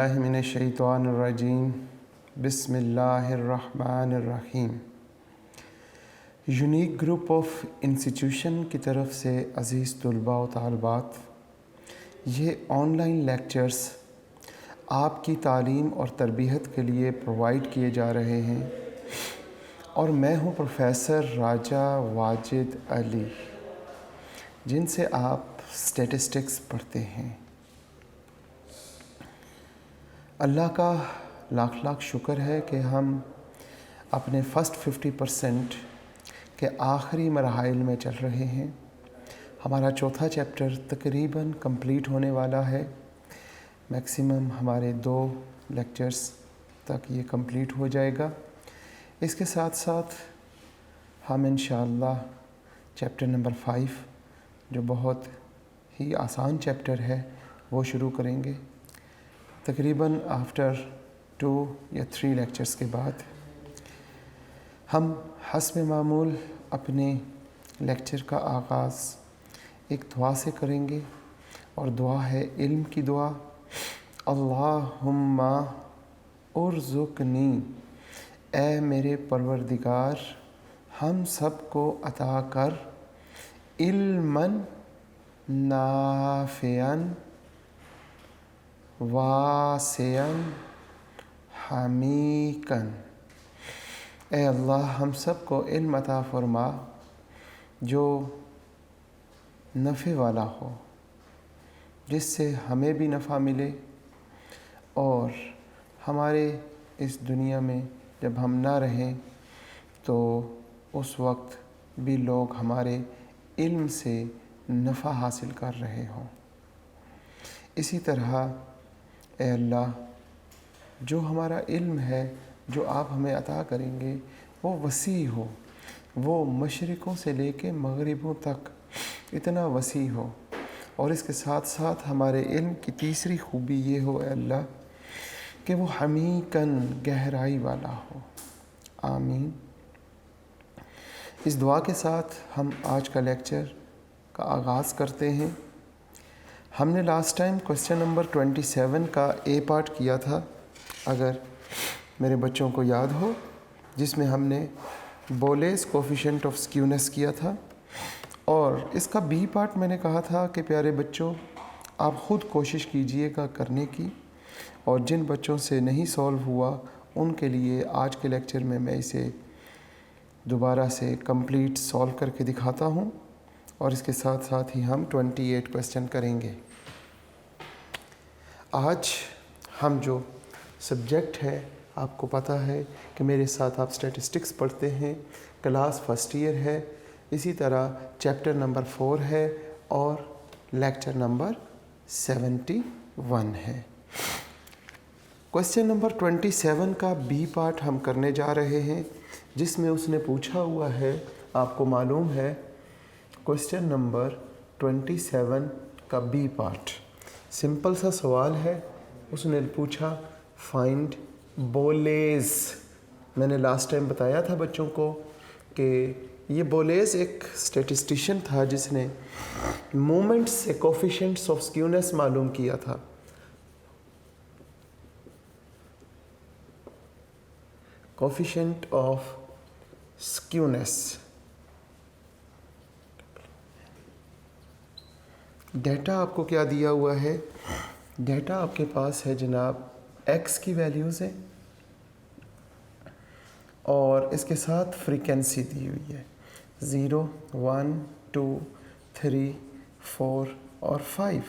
बिल्लाहि मिनश्शैतानिर्रजीम बिस्मिल्लाहिर्रहमानिर्रहीम। Unique group of institution की तरफ से अज़ीज़ तलबा व तालिबात, ये ऑनलाइन लेक्चर्स आपकी तालीम और तरबियत के लिए प्रोवाइड किए जा रहे हैं और मैं हूँ प्रोफेसर राजा वाजिद अली, जिनसे आप स्टैटिस्टिक्स पढ़ते हैं। अल्लाह का लाख लाख शुक्र है कि हम अपने फ़र्स्ट 50% के आखिरी मराहिल में चल रहे हैं। हमारा चौथा चैप्टर तकरीबन कंप्लीट होने वाला है। मैक्सिमम हमारे 2 लेक्चर्स तक ये कंप्लीट हो जाएगा। इसके साथ साथ हम इंशाअल्लाह चैप्टर नंबर 5, जो बहुत ही आसान चैप्टर है, वो शुरू करेंगे। तकरीबन आफ्टर 2 या 3 लेक्चर्स के बाद हम हस्ब मामूल अपने लेक्चर का आगाज़ एक दुआ से करेंगे और दुआ है इल्म की दुआ। अल्लाहुम्मा उर्ज़ुक़नी, ए मेरे परवरदिगार हम सब को अता कर इल्मन नाफ़िअन वासिअन हमीकन। ए अल्लाह हम सब को इल्म अता फरमा जो नफ़े वाला हो, जिससे हमें भी नफ़ा मिले और हमारे इस दुनिया में जब हम ना रहें तो उस वक्त भी लोग हमारे इल्म से नफ़ा हासिल कर रहे हों। इसी तरह ए अल्लाह, जो हमारा इल्म है जो आप हमें अता करेंगे वो वसी हो, वो मशरिक़ों से लेके मग़रिबों तक इतना वसी हो। और इसके साथ साथ हमारे इल्म की तीसरी खूबी ये हो ए अल्लाह कि वो हमीकन, गहराई वाला हो। आमीन। इस दुआ के साथ हम आज का लेक्चर का आगाज़ करते हैं। हमने लास्ट टाइम क्वेश्चन नंबर 27 का ए पार्ट किया था, अगर मेरे बच्चों को याद हो, जिसमें हमने बोलेस कोफिशिएंट ऑफ स्क्यूनेस किया था। और इसका बी पार्ट मैंने कहा था कि प्यारे बच्चों, आप ख़ुद कोशिश कीजिएगा करने की, और जिन बच्चों से नहीं सॉल्व हुआ उनके लिए आज के लेक्चर में मैं इसे दोबारा से कंप्लीट सॉल्व करके दिखाता हूँ। और इसके साथ साथ ही हम 28 क्वेश्चन करेंगे। आज हम जो सब्जेक्ट है, आपको पता है कि मेरे साथ आप स्टैटिस्टिक्स पढ़ते हैं, क्लास फर्स्ट ईयर है, इसी तरह चैप्टर नंबर 4 है और लेक्चर नंबर 71 है। क्वेश्चन नंबर 27 का बी पार्ट हम करने जा रहे हैं, जिसमें उसने पूछा हुआ है, आपको मालूम है क्वेश्चन नंबर 27 का बी पार्ट सिंपल सा सवाल है। उसने पूछा फाइंड बोलेस। मैंने लास्ट टाइम बताया था बच्चों को कि ये बोलेस एक स्टैटिस्टिशियन था जिसने मोमेंट्स से कोफिशिएंट्स ऑफ स्क्यूनेस मालूम किया था। Coefficient of skewness. डेटा आपको क्या दिया हुआ है? डेटा आपके पास है जनाब x की वैल्यूज़ है और इसके साथ फ्रीक्वेंसी दी हुई है 0, 1, 2, 3, 4 और 5।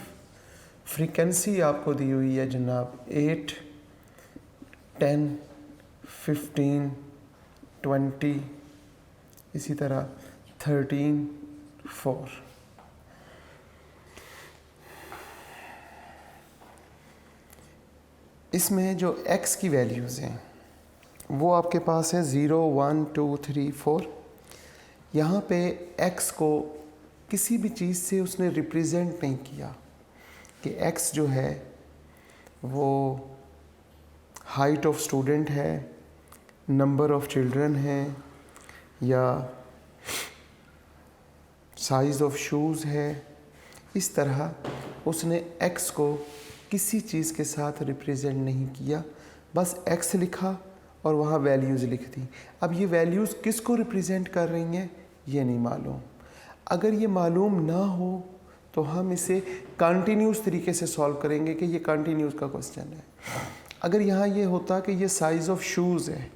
फ्रीक्वेंसी आपको दी हुई है जनाब 8, 10, 15, 20, इसी तरह 13, 4। इसमें जो x की वैल्यूज़ हैं वो आपके पास है 0, 1, 2, 3, 4। यहाँ पे x को किसी भी चीज़ से उसने रिप्रेजेंट नहीं किया कि x जो है वो हाइट ऑफ स्टूडेंट है, नंबर ऑफ चिल्ड्रन है, या साइज़ ऑफ शूज़ है। इस तरह उसने x को किसी चीज़ के साथ रिप्रेजेंट नहीं किया, बस x लिखा और वहाँ वैल्यूज़ लिख दी। अब ये वैल्यूज़ किसको रिप्रेजेंट कर रही हैं ये नहीं मालूम। अगर ये मालूम ना हो तो हम इसे कंटिन्यूस तरीके से सॉल्व करेंगे कि ये कंटिन्यूस का क्वेश्चन है। अगर यहाँ ये होता कि ये साइज़ ऑफ शूज़ है,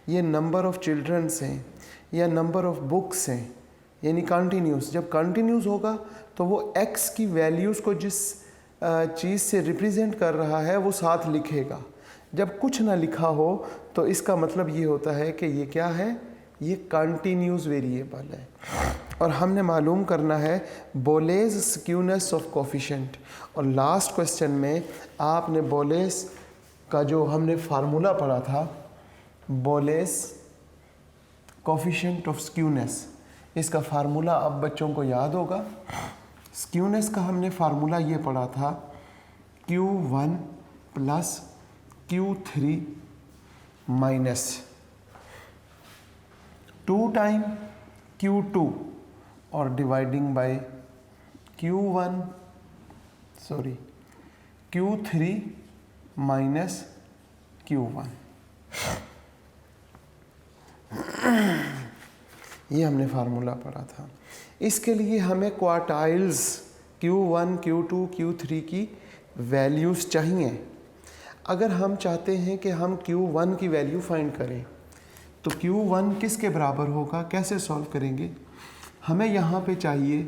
ये नंबर ऑफ चिल्ड्रंस हैं या नंबर ऑफ बुक्स हैं, यानी कंटिन्यूस, जब कंटिन्यूस होगा तो वो x की वैल्यूज़ को जिस चीज़ से रिप्रेजेंट कर रहा है वो साथ लिखेगा। जब कुछ ना लिखा हो तो इसका मतलब ये होता है कि ये क्या है, ये कंटिन्यूस वेरिएबल है। और हमने मालूम करना है बोलेज स्क्यूनेस ऑफ कोफिशिएंट। और लास्ट क्वेश्चन में आपने बोलेज का जो हमने फार्मूला पढ़ा था, बोलेज कोफिशिएंट ऑफ स्क्यूनेस, इसका फार्मूला अब बच्चों को याद होगा। स्क्यूनेस का हमने फार्मूला ये पढ़ा था Q1 plus Q3 minus 2 time Q2 और dividing bye Q3 minus Q1। ये हमने फार्मूला पढ़ा था। इसके लिए हमें क्वार्टाइल्स Q1, Q2, Q3 की वैल्यूज़ चाहिए। अगर हम चाहते हैं कि हम Q1 की वैल्यू फाइंड करें तो Q1 किसके बराबर होगा, कैसे सॉल्व करेंगे? हमें यहाँ पे चाहिए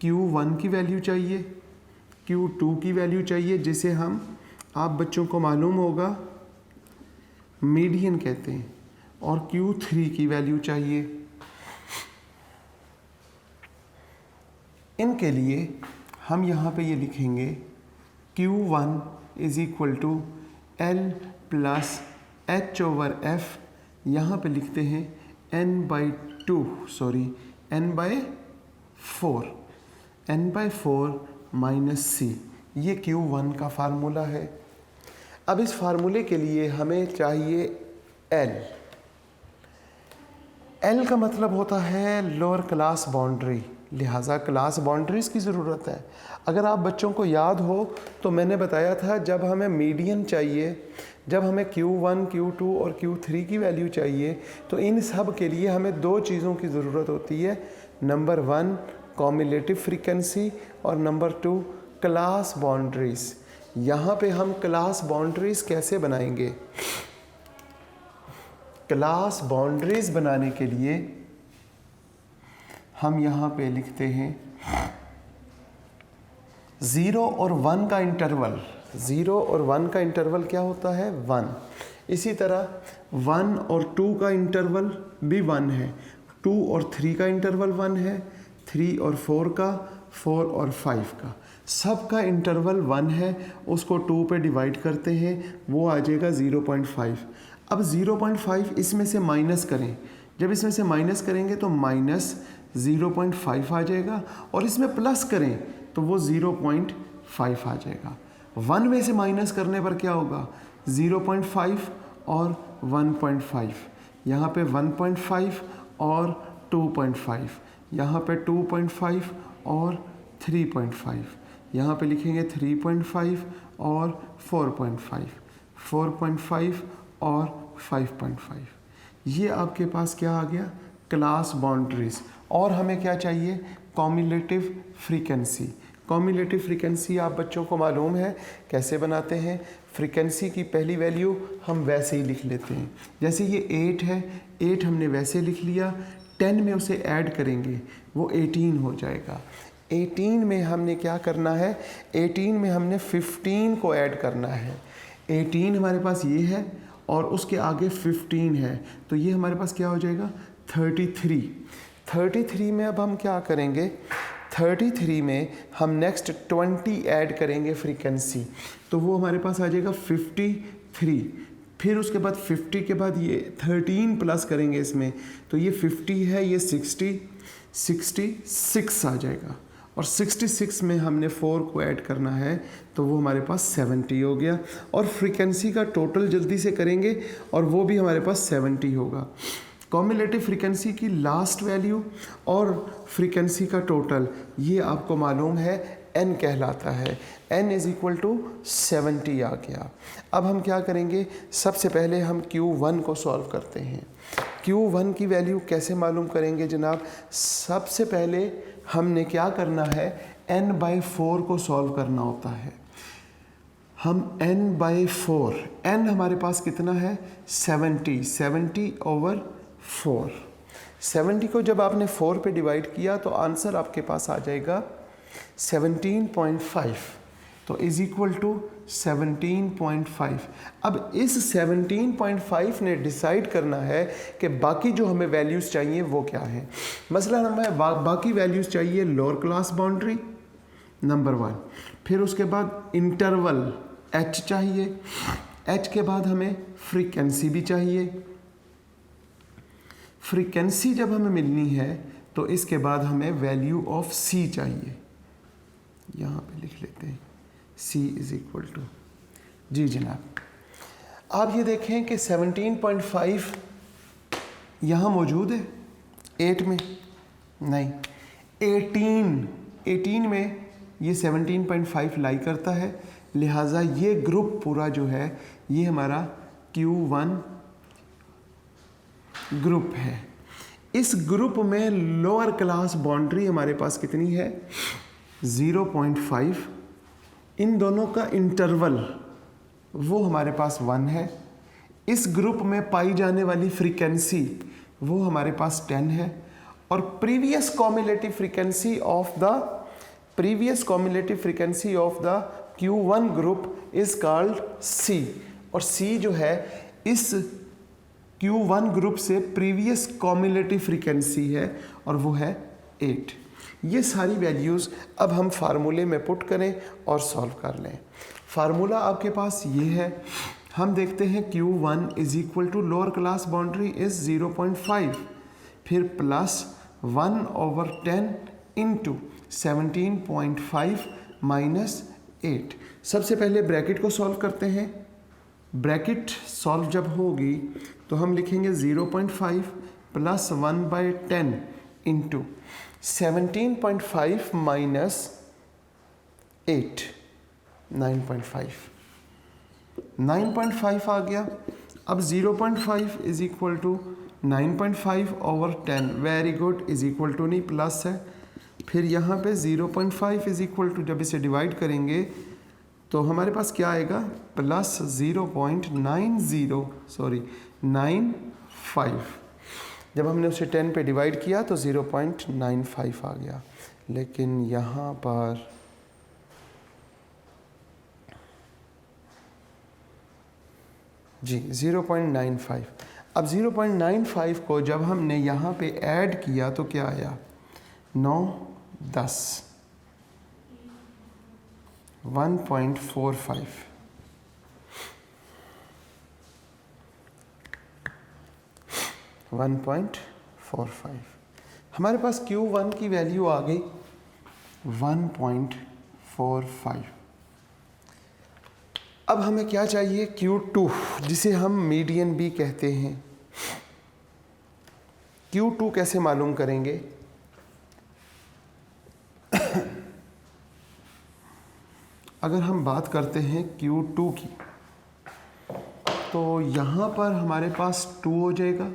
Q1 की वैल्यू चाहिए, Q2 की वैल्यू चाहिए, जिसे हम, आप बच्चों को मालूम होगा, मीडियन कहते हैं, और Q3 की वैल्यू चाहिए। इनके लिए हम यहाँ पे ये लिखेंगे Q1 is equal to L plus H/F, यहाँ पे लिखते हैं n/4 माइनस C, ये Q1 का फार्मूला है। अब इस फार्मूले के लिए हमें चाहिए L का मतलब होता है लोअर क्लास बाउंड्री, लिहाजा क्लास बाउंड्रीज़ की ज़रूरत है। अगर आप बच्चों को याद हो तो मैंने बताया था जब हमें मीडियन चाहिए, जब हमें Q1, Q2 और Q3 की वैल्यू चाहिए तो इन सब के लिए हमें दो चीज़ों की ज़रूरत होती है। नंबर 1 कॉम्युलेटिव फ्रीक्वेंसी और नंबर 2 क्लास बाउंड्रीज़। यहाँ पे हम क्लास बाउंड्रीज़ कैसे बनाएंगे? क्लास बाउंड्रीज़ बनाने के लिए हम यहाँ पे लिखते हैं 0 और 1 का इंटरवल। 0 और 1 का इंटरवल क्या होता है? 1। इसी तरह 1 और 2 का इंटरवल भी 1 है, 2 और 3 का इंटरवल 1 है, 3 और 4 का, 4 और 5 का, सब का इंटरवल 1 है। उसको 2 पे डिवाइड करते हैं, वो आ जाएगा 0.5। अब 0.5 इसमें से माइनस करें, जब इसमें से माइनस करेंगे तो माइनस 0.5 आ जाएगा, और इसमें प्लस करें तो वो 0.5 आ जाएगा। 1 में से माइनस करने पर क्या होगा? 0.5 और 1.5, यहाँ पे 1.5 और 2.5, यहाँ पे 2.5 और 3.5, यहाँ पे लिखेंगे 3.5 और 4.5, 4.5 और 5.5। ये आपके पास क्या आ गया? Class boundaries. और हमें क्या चाहिए? Cumulative frequency. कॉम्युलेटिव फ्रीक्वेंसी आप बच्चों को मालूम है कैसे बनाते हैं? फ्रीक्वेंसी की पहली वैल्यू हम वैसे ही लिख लेते हैं, जैसे ये 8 है, 8 हमने वैसे लिख लिया, 10 में उसे ऐड करेंगे वो 18 हो जाएगा। 18 में हमने क्या करना है? 18 में हमने 15 को ऐड करना है। 18 हमारे पास ये है और उसके आगे 15 है, तो ये हमारे पास क्या हो जाएगा? 33। 33 में अब हम क्या करेंगे? 33 में हम नेक्स्ट 20 ऐड करेंगे फ्रीक्वेंसी, तो वो हमारे पास आ जाएगा 53। फिर उसके बाद 50 के बाद ये 13 प्लस करेंगे इसमें, तो ये 50 है, ये 66 आ जाएगा। और 66 में हमने 4 को ऐड करना है, तो वो हमारे पास 70 हो गया। और फ्रीक्वेंसी का टोटल जल्दी से करेंगे और वो भी हमारे पास 70 होगा। कॉम्युलेटिव फ्रीक्वेंसी की लास्ट वैल्यू और फ्रीक्वेंसी का टोटल, ये आपको मालूम है n कहलाता है। n इज़ इक्वल टू 70 आ गया। अब हम क्या करेंगे, सबसे पहले हम Q1 को सॉल्व करते हैं। Q1 की वैल्यू कैसे मालूम करेंगे जनाब? सबसे पहले हमने क्या करना है, n/4 को सॉल्व करना होता है। हम n/4, n हमारे पास कितना है 70/4। 70 को जब आपने 4 पे डिवाइड किया तो आंसर आपके पास आ जाएगा 17.5, तो इज़ इक्वल टू 17.5। अब इस 17.5 ने डिसाइड करना है कि बाकी जो हमें वैल्यूज़ चाहिए वो क्या है। मसलन हमें बाकी वैल्यूज़ चाहिए लोअर क्लास बाउंड्री नंबर 1, फिर उसके बाद इंटरवल h चाहिए, h के बाद हमें फ्रीक्वेंसी भी चाहिए। फ्रीक्वेंसी जब हमें मिलनी है तो इसके बाद हमें वैल्यू ऑफ c चाहिए। यहाँ पे लिख लेते हैं c इज़ इक्वल टू, जी जनाब आप ये देखें कि 17.5 यहाँ मौजूद है 8 में नहीं, 18 में ये 17.5 लाई करता है, लिहाजा ये ग्रुप पूरा जो है ये हमारा Q1 ग्रुप है। इस ग्रुप में लोअर क्लास बाउंड्री हमारे पास कितनी है 0.5, इन दोनों का इंटरवल वो हमारे पास 1 है। इस ग्रुप में पाई जाने वाली फ्रीक्वेंसी वो हमारे पास 10 है, और previous cumulative frequency of the Q1 group is called C, और C जो है इस Q1 ग्रुप से प्रीवियस कॉम्युलेटिव फ्रीक्वेंसी है और वो है 8। ये सारी वैल्यूज़ अब हम फार्मूले में पुट करें और सॉल्व कर लें। फार्मूला आपके पास ये है, हम देखते हैं Q1 is equal to lower class boundary is 0.5, फिर प्लस 1/10 इंटू 17.5 माइनस 8। सबसे पहले ब्रैकेट को सॉल्व करते हैं। ब्रैकेट सॉल्व जब होगी तो हम लिखेंगे 0.5 प्लस 1/10 इंटू 17.5 माइनस 8, 9.5 आ गया। अब 0.5 is equal to 9.5/10, very good, is equal to नहीं प्लस है। फिर यहाँ पे 0.5 इज इक्वल टू जब इसे डिवाइड करेंगे तो हमारे पास क्या आएगा प्लस 0.95। जब हमने उसे 10 पे डिवाइड किया तो 0.95 आ गया, लेकिन यहाँ पर जी 0.95। अब 0.95 को जब हमने यहाँ पे ऐड किया तो क्या आया 9, 10, 1.45। हमारे पास Q1 की वैल्यू आ गई 1.45। अब हमें क्या चाहिए Q2, जिसे हम मीडियन भी कहते हैं। Q2 कैसे मालूम करेंगे? अगर हम बात करते हैं Q2 की तो यहाँ पर हमारे पास 2 हो जाएगा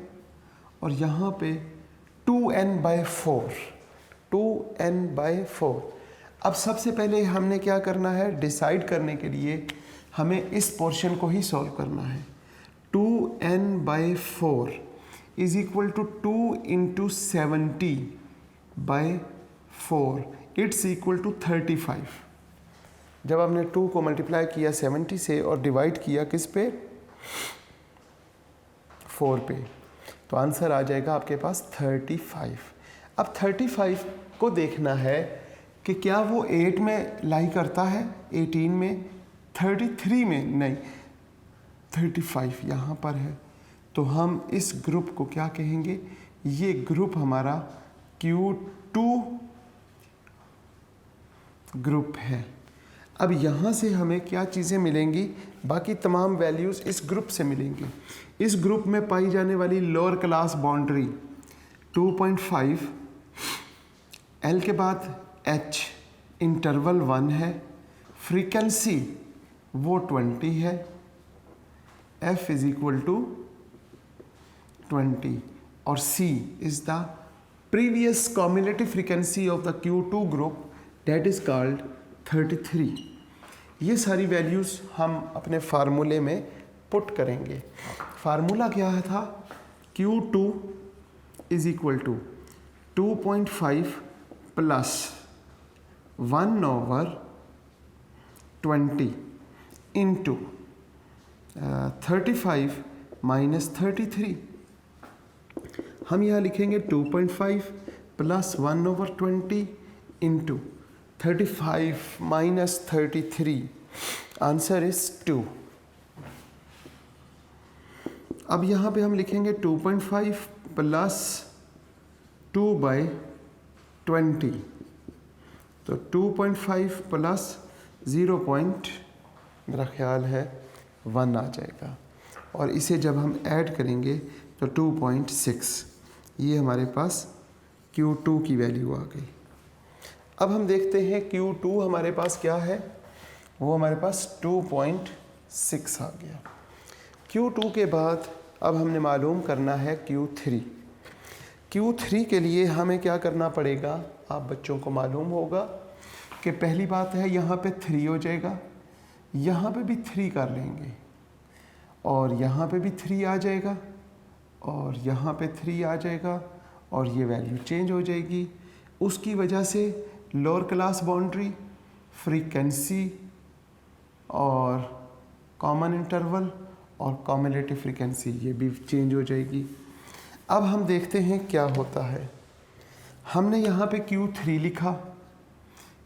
और यहाँ पे 2n/4। अब सबसे पहले हमने क्या करना है, डिसाइड करने के लिए हमें इस पोर्शन को ही सॉल्व करना है। 2n/4 is equal to 2 into 70/4, it's equal to 35। जब हमने 2 को मल्टीप्लाई किया 70 से और डिवाइड किया किस पे 4 पे, तो आंसर आ जाएगा आपके पास 35। अब 35 को देखना है कि क्या वो 8 में लाई करता है, 18 में, 33 में नहीं, 35 यहाँ पर है। तो हम इस ग्रुप को क्या कहेंगे, ये ग्रुप हमारा Q2 ग्रुप है। अब यहाँ से हमें क्या चीज़ें मिलेंगी, बाकी तमाम वैल्यूज़ इस ग्रुप से मिलेंगी। इस ग्रुप में पाई जाने वाली लोअर क्लास बाउंड्री 2.5, L के बाद H इंटरवल 1 है, फ्रीक्वेंसी वो 20 है, f इज इक्वल टू 20 और c is the previous cumulative frequency of the Q2 group that is called 33। ये सारी वैल्यूज़ हम अपने फार्मूले में पुट करेंगे। फार्मूला क्या था? Q2 is equal to 2.5 plus 1/20 into 35 minus 33। हम यहाँ लिखेंगे 2.5 plus 1/20 into 35 minus 33। Answer is 2। अब यहाँ पे हम लिखेंगे 2.5 प्लस 2/20, तो 2.5 प्लस 0 मेरा ख्याल है 1 आ जाएगा, और इसे जब हम ऐड करेंगे तो 2.6, ये हमारे पास Q2 की वैल्यू आ गई। अब हम देखते हैं Q2 हमारे पास क्या है, वो हमारे पास 2.6 आ गया। Q2 के बाद अब हमने मालूम करना है Q3। Q3 के लिए हमें क्या करना पड़ेगा? आप बच्चों को मालूम होगा कि पहली बात है यहाँ पे 3 हो जाएगा, यहाँ पे भी 3 कर लेंगे, और यहाँ पे भी 3 आ जाएगा, और यहाँ पे 3 आ जाएगा, और ये वैल्यू चेंज हो जाएगी। उसकी वजह से लोअर क्लास बाउंड्री, फ्रीक्वेंसी और कॉमन इंटरवल और कॉम्युलेटिव फ्रीक्वेंसी ये भी चेंज हो जाएगी। अब हम देखते हैं क्या होता है। हमने यहाँ पे Q3 लिखा,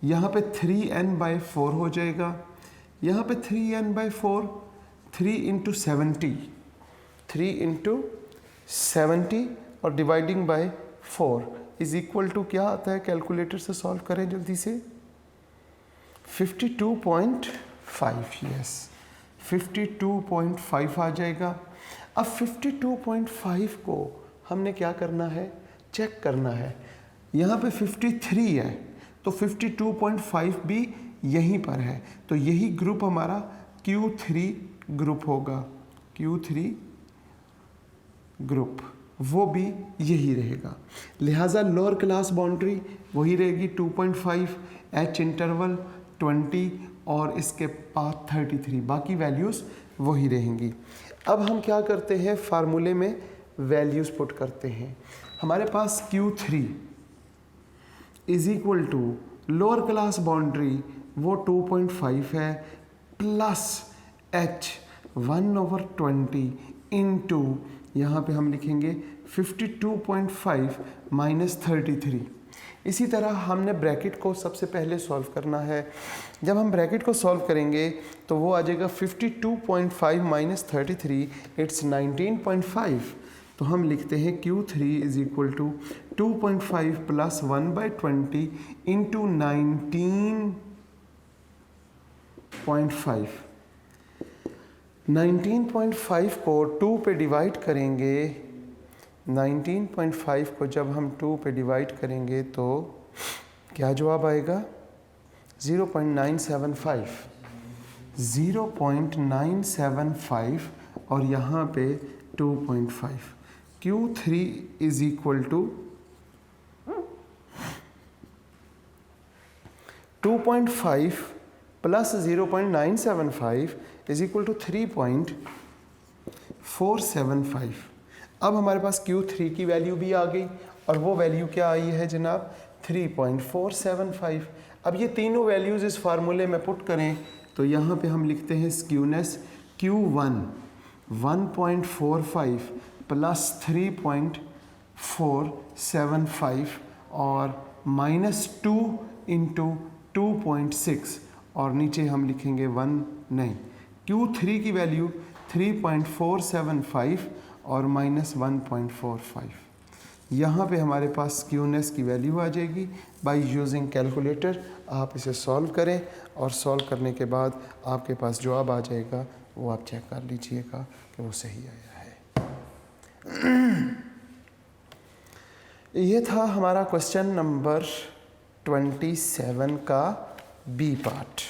यहाँ पे 3n/4 हो जाएगा, यहाँ पे 3n/4, 3 इंटू 70 और dividing by 4 is equal to क्या आता है? कैलकुलेटर से सॉल्व करें जल्दी से। 52.5, यस 52.5 आ जाएगा। अब 52.5 को हमने क्या करना है? चेक करना है। यहाँ पे 53 है, तो 52.5 भी यहीं पर है, तो यही ग्रुप हमारा Q3 ग्रुप होगा। Q3 ग्रुप वो भी यही रहेगा, लिहाजा लोअर क्लास बाउंड्री वही रहेगी 2.5, H इंटरवल 20 और इसके पास 33, बाकी वैल्यूज़ वही रहेंगी। अब हम क्या करते हैं? फार्मूले में वैल्यूज़ पुट करते हैं। हमारे पास Q3 is equal to lower class boundary वो 2.5 है, प्लस H 1/20 इंटू यहाँ पे हम लिखेंगे 52.5 माइनस 33। इसी तरह हमने ब्रैकेट को सबसे पहले सॉल्व करना है। जब हम ब्रैकेट को सॉल्व करेंगे तो वो आ जाएगा 52.5 माइनस 33, इट्स 19.5। तो हम लिखते हैं Q3 is equal to 2.5 plus 1/20 into 19.5। 19.5 को 2 पे डिवाइड करेंगे, 19.5 को जब हम 2 पे डिवाइड करेंगे तो क्या जवाब आएगा? 0.975। 0.975 और यहाँ पे 2.5। Q3 is equal to 2.5 plus 0.975 is equal to 3.475। अब हमारे पास Q3 की वैल्यू भी आ गई, और वो वैल्यू क्या आई है जनाब? 3.475। अब ये तीनों वैल्यूज़ इस फार्मूले में पुट करें तो यहाँ पे हम लिखते हैं स्क्यूनेस Q1 1.45 प्लस 3.475 और -2 इंटू 2.6 और नीचे हम लिखेंगे 1 नहीं, Q3 की वैल्यू 3.475 और -1.45। यहाँ पे हमारे पास क्यूनेस की वैल्यू आ जाएगी। बाय यूजिंग कैलकुलेटर आप इसे सॉल्व करें, और सॉल्व करने के बाद आपके पास जवाब आ जाएगा, वो आप चेक कर लीजिएगा कि वो सही आया है। ये था हमारा क्वेश्चन नंबर 27 का बी पार्ट।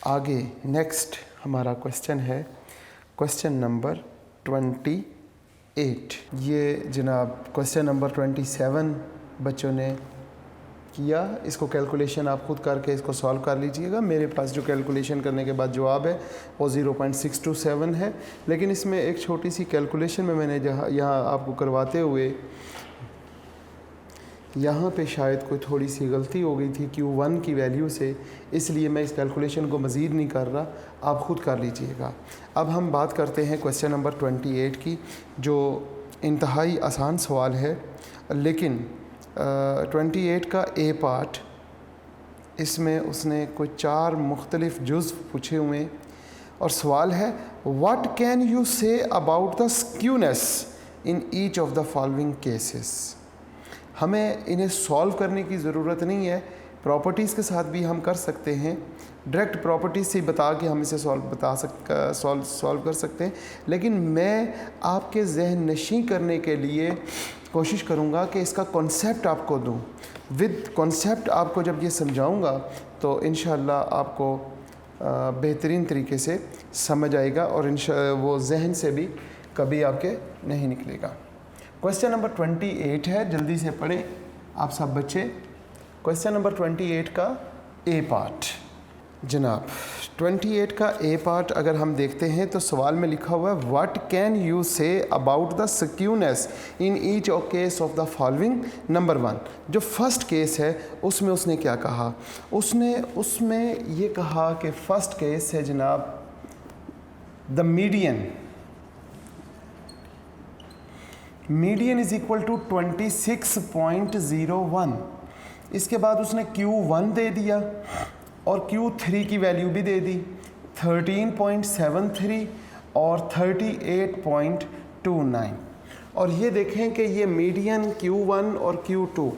आगे नेक्स्ट हमारा क्वेश्चन है क्वेश्चन नंबर 28। ये जनाब क्वेश्चन नंबर 27 बच्चों ने किया। इसको कैलकुलेशन आप खुद करके इसको सॉल्व कर लीजिएगा। मेरे पास जो कैलकुलेशन करने के बाद जवाब है वो 0.627 है, लेकिन इसमें एक छोटी सी कैलकुलेशन में मैंने यहाँ आपको करवाते हुए यहाँ पे शायद कोई थोड़ी सी गलती हो गई थी Q1 की वैल्यू से, इसलिए मैं इस कैलकुलेशन को मज़ीद नहीं कर रहा, आप ख़ुद कर लीजिएगा। अब हम बात करते हैं क्वेश्चन नंबर 28 की, जो इंतहाई आसान सवाल है, लेकिन 28 का ए पार्ट, इसमें उसने कोई 4 मुख्तलिफ जुज़्व पूछे हुए हैं और सवाल है what can you say about the skewness in each of the following cases. हमें इन्हें सॉल्व करने की ज़रूरत नहीं है, प्रॉपर्टीज़ के साथ भी हम कर सकते हैं, डायरेक्ट प्रॉपर्टीज़ से बता के हम इसे सॉल्व कर सकते हैं, लेकिन मैं आपके जहन नशी करने के लिए कोशिश करूँगा कि इसका कॉन्सेप्ट आपको दूँ। विद कॉन्सेप्ट आपको जब ये समझाऊँगा तो इंशाअल्लाह आपको बेहतरीन तरीके से समझ आएगा और वो जहन से भी कभी आपके नहीं निकलेगा। क्वेश्चन नंबर 28 है, जल्दी से पढ़ें आप सब बच्चे। क्वेश्चन नंबर 28 का ए पार्ट। जनाब 28 का ए पार्ट अगर हम देखते हैं तो सवाल में लिखा हुआ है what can you say about the skewness in each of case of the following. Number 1 जो फर्स्ट केस है उसमें उसने क्या कहा, उसमें ये कहा कि फर्स्ट केस है जनाब the median is equal to 26.01। इसके बाद उसने Q1 दे दिया और Q3 की वैल्यू भी दे दी 13.73 और 38.29। और ये देखें कि ये मीडियन Q1 और Q2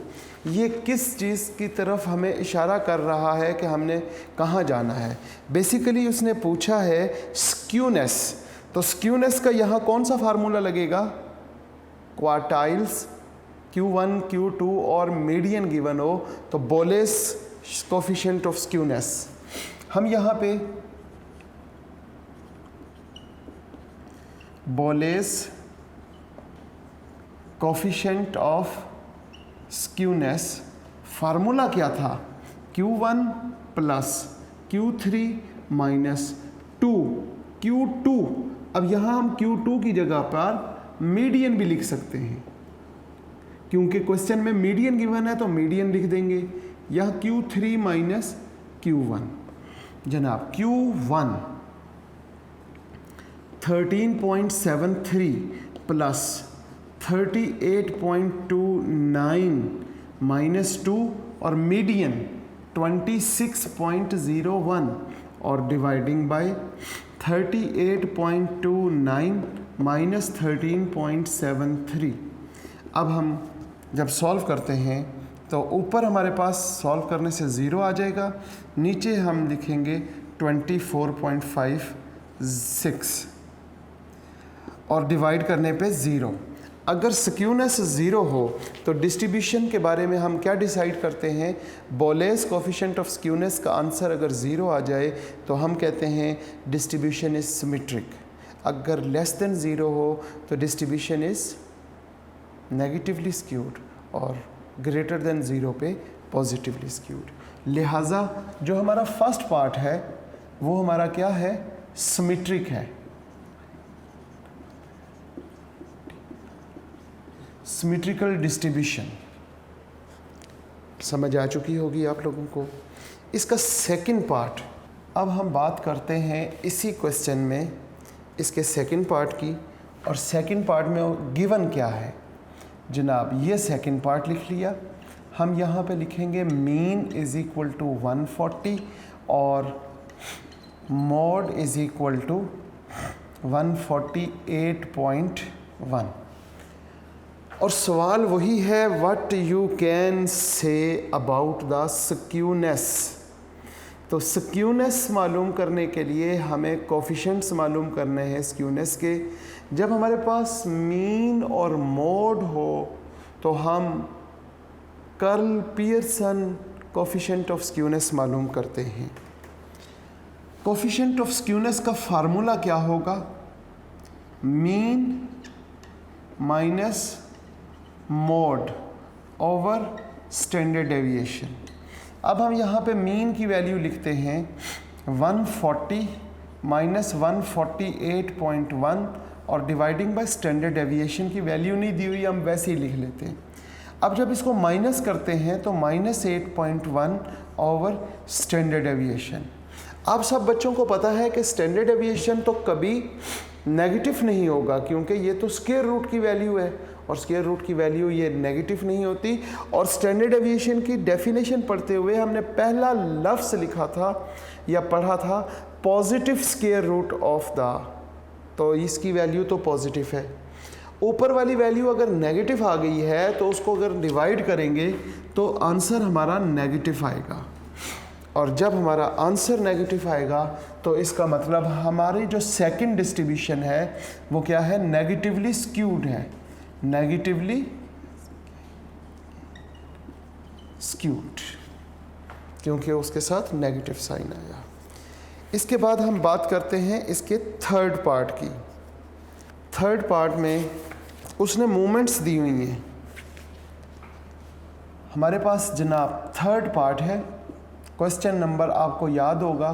ये किस चीज़ की तरफ हमें इशारा कर रहा है कि हमने कहाँ जाना है। बेसिकली उसने पूछा है स्क्यूनेस, तो स्क्यूनेस का यहाँ कौन सा फार्मूला लगेगा, क्वार्टाइल्स Q1 Q2 और मीडियन गिवन हो तो बोलेस कोफिशिएंट ऑफ स्क्यूनेस। हम यहाँ पे बोलेस कोफिशिएंट ऑफ स्क्यूनेस फार्मूला क्या था, Q1 plus Q3 minus 2 Q2। अब यहाँ हम Q2 की जगह पर मीडियन भी लिख सकते हैं, क्योंकि क्वेश्चन में मीडियन गिवन है तो मीडियन लिख देंगे। यह Q3 माइनस Q1। जनाब Q1 13.73 प्लस 38.29 माइनस 2 और मीडियन 26.01 और डिवाइडिंग बाय 38.29 माइनस 13.73। अब हम जब सॉल्व करते हैं तो ऊपर हमारे पास सॉल्व करने से ज़ीरो आ जाएगा, नीचे हम लिखेंगे 24.56 और डिवाइड करने पे ज़ीरो। अगर स्क्यूनेस ज़ीरो हो तो डिस्ट्रीब्यूशन के बारे में हम क्या डिसाइड करते हैं, बोलेस कोफिशिएंट ऑफ स्क्यूनेस का आंसर अगर ज़ीरो आ जाए तो हम कहते हैं डिस्ट्रीब्यूशन इज़ सिमेट्रिक। अगर लेस देन ज़ीरो हो तो डिस्ट्रीब्यूशन इज़ नेगेटिवली स्क्यूड और ग्रेटर देन ज़ीरो पे पॉजिटिवली स्क्यूड। लिहाजा जो हमारा फर्स्ट पार्ट है वो हमारा क्या है, सिमेट्रिक है। सिमेट्रिकल डिस्ट्रीब्यूशन समझ आ चुकी होगी आप लोगों को। इसका सेकंड पार्ट, अब हम बात करते हैं इसी क्वेश्चन में इसके सेकंड पार्ट की, और सेकंड पार्ट में गिवन क्या है। जनाब ये सेकंड पार्ट लिख लिया, हम यहाँ पे लिखेंगे मीन इज़ इक्वल टू 140 और मोड इज़ इक्वल टू 148.1। और सवाल वही है what you can say about the skewness. तो स्क्यूनेस मालूम करने के लिए हमें कोफिशिएंट्स मालूम करने हैं स्क्यूनेस के। जब हमारे पास मीन और मोड हो तो हम curl Pearson coefficient of skewness मालूम करते हैं। कोफिशिएंट ऑफ स्क्यूनेस का फार्मूला क्या होगा? Mean minus mode over standard deviation. अब हम यहाँ पे मीन की वैल्यू लिखते हैं 140 माइनस 148.1 और डिवाइडिंग बाय स्टैंडर्ड डेविएशन की वैल्यू नहीं दी हुई, हम वैसे ही लिख लेते हैं। अब जब इसको माइनस करते हैं तो -8.1 ओवर स्टैंडर्ड डेविएशन। अब सब बच्चों को पता है कि स्टैंडर्ड डेविएशन तो कभी नेगेटिव नहीं होगा, क्योंकि ये तो स्क्वायर रूट की वैल्यू है और स्क्वायर रूट की वैल्यू ये नेगेटिव नहीं होती। और स्टैंडर्ड डेविएशन की डेफिनेशन पढ़ते हुए हमने पहला लफ्ज़ लिखा था या पढ़ा था positive square root of the, तो इसकी वैल्यू तो पॉजिटिव है। ऊपर वाली वैल्यू अगर नेगेटिव आ गई है तो उसको अगर डिवाइड करेंगे तो आंसर हमारा नेगेटिव आएगा, और जब हमारा आंसर नेगेटिव आएगा तो इसका मतलब हमारी जो सेकंड डिस्ट्रीब्यूशन है वो क्या है? नेगेटिवली स्क्यूड है, नेगेटिवली स्क्यूड, क्योंकि उसके साथ नेगेटिव साइन आया। इसके बाद हम बात करते हैं इसके थर्ड पार्ट की। थर्ड पार्ट में उसने मूवमेंट्स दी हुई हैं हमारे पास जनाब। थर्ड पार्ट है, क्वेश्चन नंबर आपको याद होगा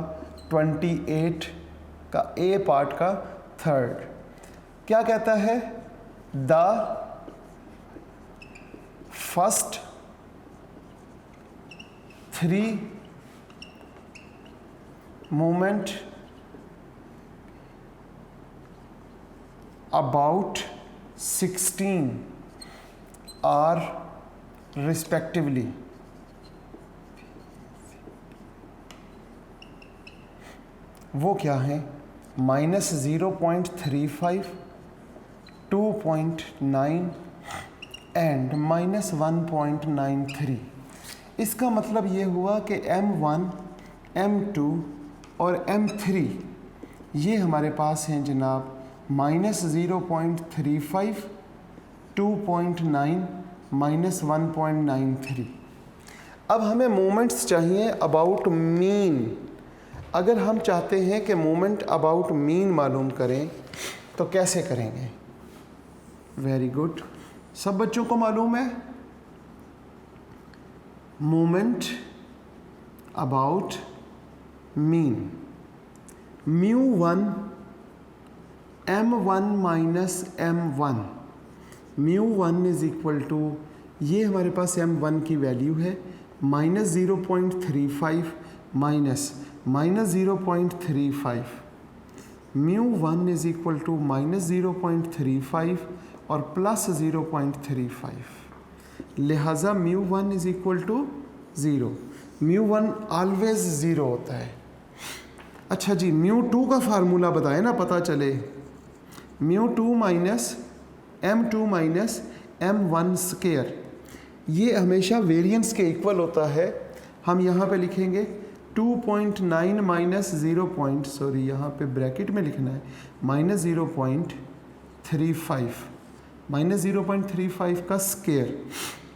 28 का ए पार्ट का थर्ड। क्या कहता है? The first 3 movement about 16 are respectively वो क्या है? -0.35, 2.9 एंड -1.93। इसका मतलब ये हुआ कि M1, M2 और M3 ये हमारे पास हैं जनाब -0.35, 2.9, -1.93। अब हमें मोमेंट्स चाहिए अबाउट मीन। अगर हम चाहते हैं कि मोमेंट अबाउट मीन मालूम करें तो कैसे करेंगे? वेरी गुड, सब बच्चों को मालूम है moment about mean μ1 m1 minus m1, μ1 is equal to, ये हमारे पास m1 की वैल्यू है -0.35 माइनस -0.35, μ1 इज इक्वल टू -0.35 और प्लस 0.35, लिहाजा μ1 इज इक्वल टू 0। μ1 ऑलवेज 0 होता है। अच्छा जी, μ2 का फार्मूला बताए ना, पता चले। μ2 minus m2 minus m1 square, ये हमेशा वेरिएंस के इक्वल होता है। हम यहाँ पे लिखेंगे 2.9 माइनस 0. सॉरी, यहाँ पे ब्रैकेट में लिखना है -0.35 का स्क्वायर,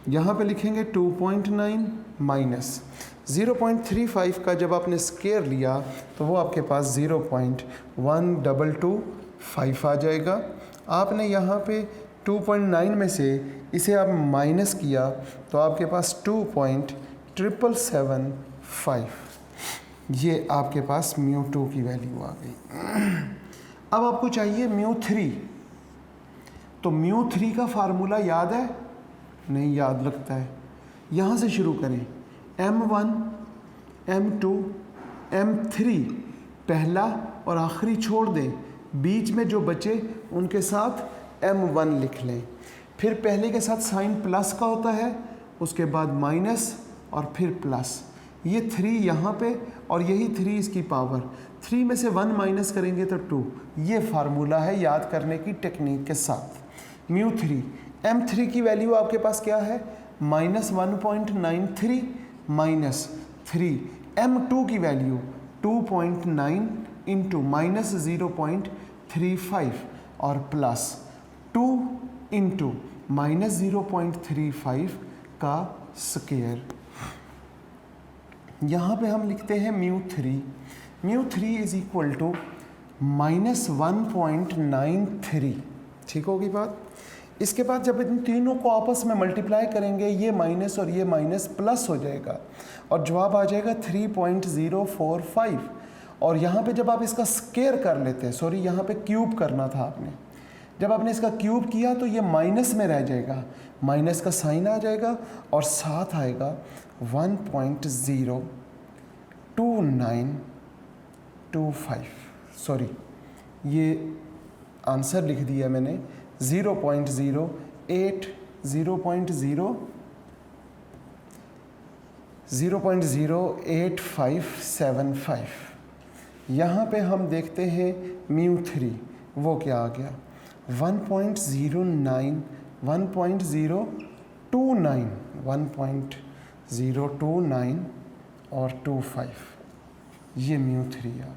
यहाँ पे लिखेंगे 2.9 माइनस 0.35 का जब आपने स्क्वायर लिया तो वो आपके पास 0.1225 आ जाएगा। आपने यहाँ पे 2.9 में से इसे आप माइनस किया तो आपके पास 2.775, ये आपके पास μ2 की वैल्यू आ गई। अब आपको चाहिए μ3, तो μ3 का फार्मूला याद है? नहीं याद लगता है। यहाँ से शुरू करें, m1, m2, m3 पहला और आखिरी छोड़ दें, बीच में जो बचे उनके साथ m1 लिख लें। फिर पहले के साथ साइन प्लस का होता है, उसके बाद माइनस और फिर प्लस, ये 3 यहाँ पे और यही 3 इसकी पावर। 3 में से 1 माइनस करेंगे तो 2। ये फार्मूला है याद करने की टेक्निक के साथ। μ3, m3 की वैल्यू आपके पास क्या है? -1.93 माइनस 3, m2 की वैल्यू 2.9 इंटू -0.35 और प्लस 2 इंटू -0.35 का स्क्वायर। यहाँ पे हम लिखते हैं mu three is equal to -1.93। ठीक होगी बात। इसके बाद जब इन तीनों को आपस में मल्टीप्लाई करेंगे, ये माइनस और ये माइनस प्लस हो जाएगा और जवाब आ जाएगा 3.045। और यहाँ पे जब आप इसका स्क्वायर कर लेते हैं, सॉरी यहाँ पे क्यूब करना था आपने, जब आपने इसका क्यूब किया तो ये माइनस में रह जाएगा, माइनस का साइन आ जाएगा और साथ आएगा 1.02925। सॉरी ये आंसर लिख दिया मैंने 0.08575। यहाँ पे हम देखते हैं म्यू थ्री, वो क्या आ गया 1.029 और 25, ये म्यू थ्री आ गया।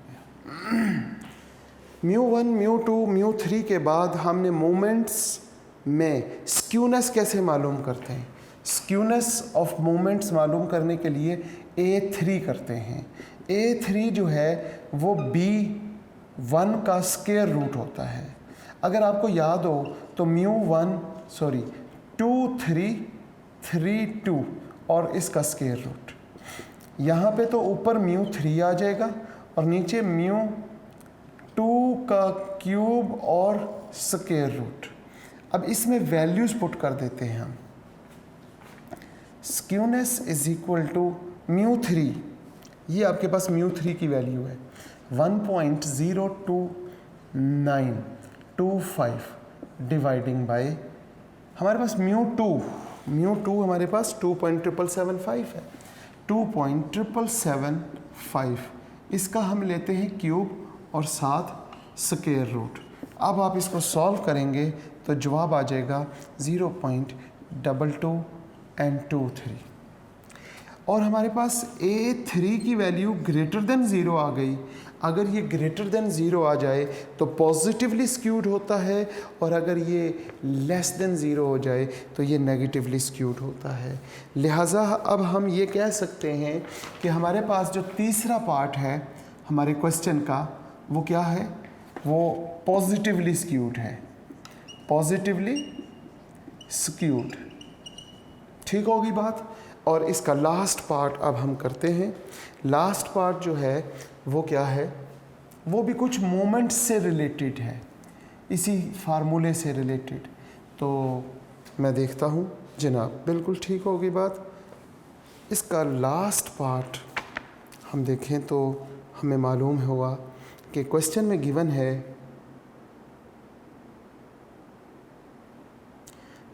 Mu one, mu two, mu three के बाद हमने मोमेंट्स में स्क्यूनेस कैसे मालूम करते हैं। स्क्यूनेस ऑफ मोमेंट्स मालूम करने के लिए A3 करते हैं। A3 जो है वो B1 का स्क्वायर रूट होता है। अगर आपको याद हो तो म्यू वन, सॉरी 2 3 3 2 और इसका स्क्वायर रूट, यहाँ पे तो ऊपर म्यू थ्री आ जाएगा और नीचे म्यू 2 का क्यूब और स्क्वायर रूट। अब इसमें वैल्यूज पुट कर देते हैं हम। Skewness is equal to mu three, ये आपके पास म्यू थ्री की वैल्यू है 1.02925 डिवाइडिंग बाय हमारे पास म्यू टू हमारे पास 2.775 है, 2.775 इसका हम लेते हैं क्यूब और साथ स्क्वायर रूट। अब आप इसको सॉल्व करेंगे तो जवाब आ जाएगा 0.2223 और हमारे पास A3 की वैल्यू ग्रेटर देन ज़ीरो आ गई। अगर ये ग्रेटर देन ज़ीरो आ जाए तो पॉजिटिवली स्क्यूड होता है और अगर ये लेस देन ज़ीरो हो जाए तो ये नेगेटिवली स्क्यूड होता है। लिहाजा अब हम ये कह सकते हैं कि हमारे पास जो तीसरा पार्ट है हमारे क्वेश्चन का वो क्या है, वो पॉजिटिवली स्क्यूड है, पॉजिटिवली स्क्यूड। ठीक होगी बात। और इसका लास्ट पार्ट अब हम करते हैं। लास्ट पार्ट जो है वो क्या है, वो भी कुछ मोमेंट्स से रिलेटेड है, इसी फार्मूले से रिलेटेड। तो मैं देखता हूँ जनाब, बिल्कुल ठीक होगी बात। इसका लास्ट पार्ट हम देखें तो हमें मालूम हुआ कि क्वेश्चन में गिवन है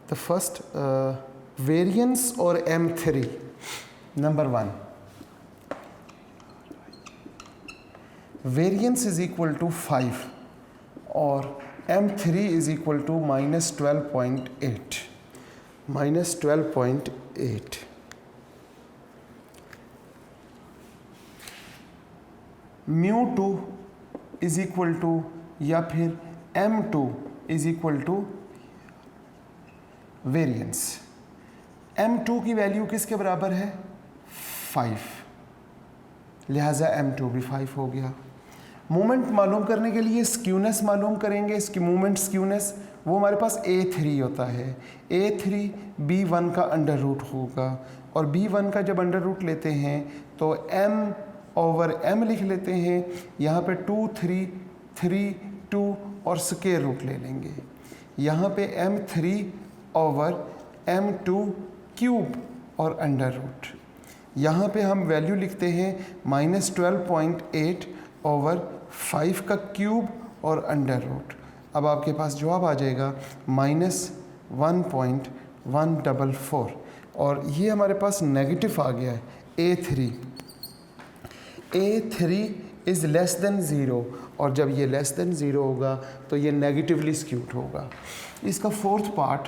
द फर्स्ट वेरिएंस और M3 number 1, variance is equal to 5 और M3 is equal to -12.8 mu two is equal to या फिर M2 is equal to variance. M2 की वैल्यू किसके बराबर है 5, लिहाजा M2 भी 5 हो गया। मोमेंट मालूम करने के लिए स्क्यूनेस मालूम करेंगे। इसकी मोमेंट स्क्यूनेस वो हमारे पास A3 होता है। A3 B1 का अंडर रूट होगा और B1 का जब अंडर रूट लेते हैं तो M/M लिख लेते हैं। यहाँ पे 2 3 3 2 और स्क्वायर रूट ले लेंगे। यहाँ पे M3/M2 क्यूब और अंडर रूट। यहाँ पे हम वैल्यू लिखते हैं -12.8/5 का क्यूब और अंडर रूट। अब आपके पास जवाब आ जाएगा -1.144 और ये हमारे पास नेगेटिव आ गया है। A3 is less than zero और जब ये लेस देन ज़ीरो होगा तो ये नेगेटिवली स्क्यूड होगा। इसका फोर्थ पार्ट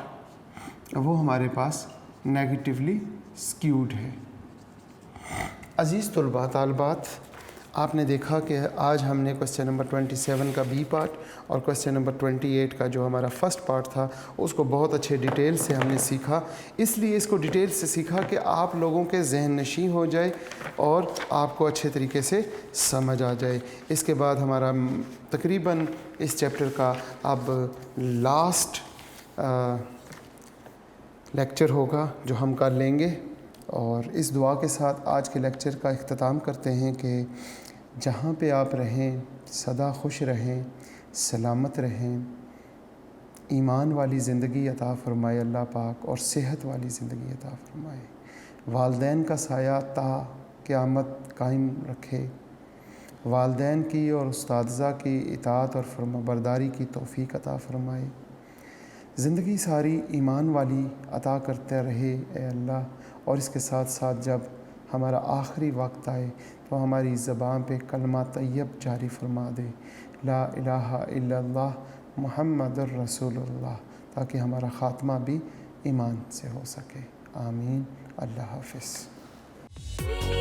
वो हमारे पास नेगेटिवली स्क्यूड है। अजीज़ तुलबा तालबात, आपने देखा कि आज हमने क्वेश्चन नंबर 27 का बी पार्ट और क्वेश्चन नंबर 28 का जो हमारा फर्स्ट पार्ट था उसको बहुत अच्छे डिटेल से हमने सीखा। इसलिए इसको डिटेल से सीखा कि आप लोगों के जहन नशी हो जाए और आपको अच्छे तरीके से समझ आ जाए। इसके बाद हमारा तकरीबन इस चैप्टर का अब लास्ट लेक्चर होगा जो हम कर लेंगे। और इस दुआ के साथ आज के लेक्चर का इख्तिताम करते हैं कि जहाँ पे आप रहें सदा खुश रहें, सलामत रहें, ईमान वाली ज़िंदगी अता फ़रमाए अल्लाह पाक और सेहत वाली ज़िंदगी अता फ़रमाए। वालदैन का साया ता क़यामत कायम रखे। वालदैन की और उस्तादज़ा की इताअत और फरमाबरदारी की तौफ़ीक अता फ़रमाए। ज़िंदगी सारी ईमान वाली अता करते रहे ए अल्लाह। और इसके साथ साथ जब हमारा आखिरी वक्त आए तो हमारी ज़बान पे कलमा तैयब जारी फरमा दे, ला इलाहा इल्लल्लाह मुहम्मदुर रसूलुल्लाह, ताकि हमारा ख़ात्मा भी ईमान से हो सके। आमीन। अल्लाह हाफ़िज़।